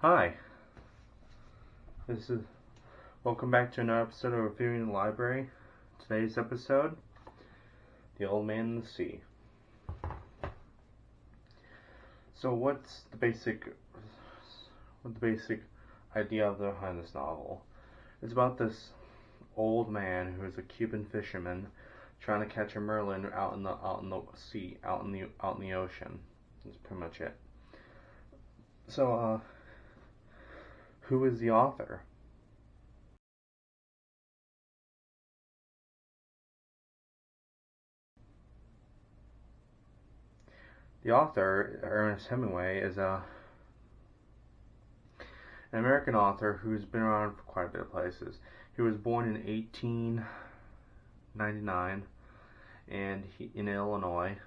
Hi, this is welcome back to another episode of Reviewing the Library. Today's episode, The Old Man and the Sea. So what's the basic idea behind this novel? It's about this old man who is a Cuban fisherman trying to catch a merlin out in the sea, out in the ocean. That's pretty much it. So who is the author? The author, Ernest Hemingway, is an American author who's been around for quite a bit of places. He was born in 1899 in Illinois,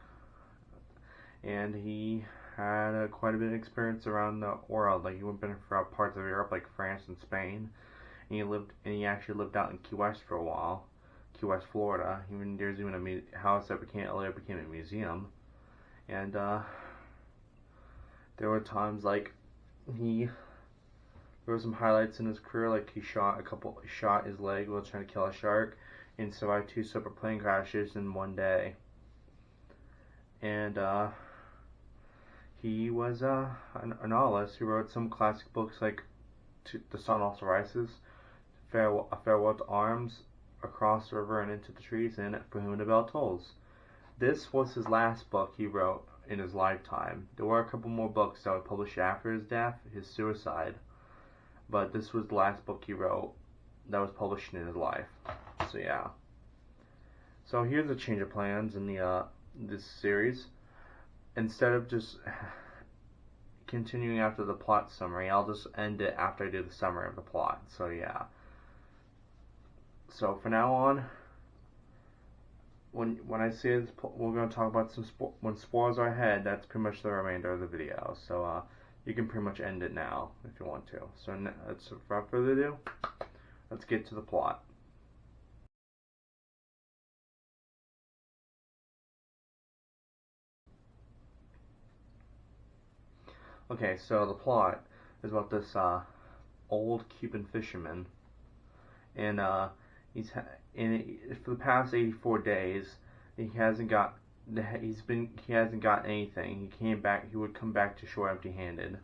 and he had quite a bit of experience around the world. Like he went throughout parts of Europe, like France and Spain, and he actually lived out in Key West for a while, Key West, Florida. There's even a house that later became a museum, and there were times like there were some highlights in his career, like he shot his leg while trying to kill a shark, and survived 2 separate plane crashes in one day. And he was a novelist who wrote some classic books like The Sun Also Rises, A Farewell to Arms, Across the River and Into the Trees, and For Whom the Bell Tolls. This was his last book he wrote in his lifetime. There were a couple more books that were published after his death, his suicide, but this was the last book he wrote that was published in his life. So yeah. So here's a change of plans in this series. Instead of just continuing after the plot summary, I'll just end it after I do the summary of the plot. So yeah. So for now on, when I say this, we're going to talk about when spoilers are ahead. That's pretty much the remainder of the video. So you can pretty much end it now if you want to. So without further ado, let's get to the plot. Okay, so the plot is about this old Cuban fisherman, and for the past 84 days he hasn't got anything. He would come back to shore empty-handed,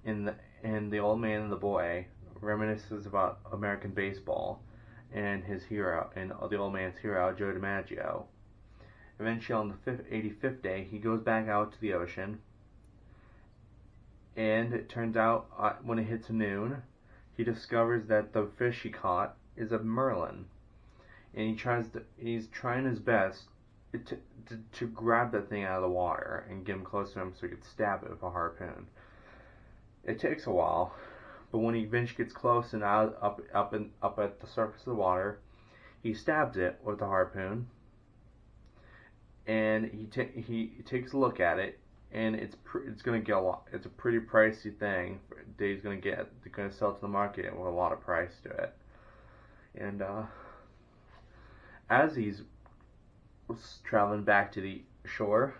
and the old man and the boy reminisces about American baseball and his hero, and the old man's hero, Joe DiMaggio. Eventually, on the 85th day, he goes back out to the ocean, and it turns out when it hits noon, he discovers that the fish he caught is a merlin, and he's trying his best to grab that thing out of the water and get him close to him so he could stab it with a harpoon. It takes a while, but when he eventually gets close and up at the surface of the water, he stabs it with the harpoon, and he takes a look at it, and it's gonna get a lot. It's a pretty pricey thing that he's gonna get. They're gonna sell it to the market with a lot of price to it. And as he's traveling back to the shore,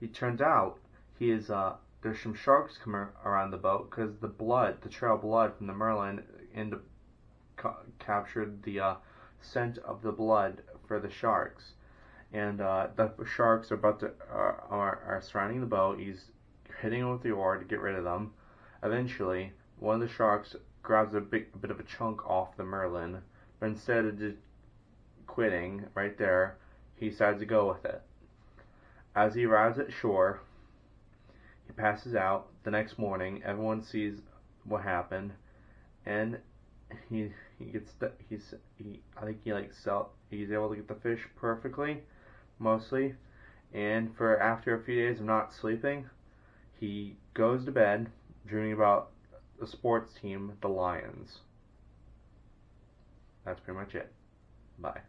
he turns out there's some sharks coming around the boat because the trail of blood from the merlin captured the scent of the blood for the sharks, and the sharks are surrounding the boat. He's hitting them with the oar to get rid of them. Eventually, one of the sharks grabs a bit of a chunk off the merlin, but instead of just quitting right there, he decides to go with it. As he arrives at shore, he passes out. The next morning, everyone sees what happened, and he's able to get the fish perfectly, mostly, and after a few days of not sleeping, he goes to bed dreaming about the sports team, the Lions. That's pretty much it. Bye.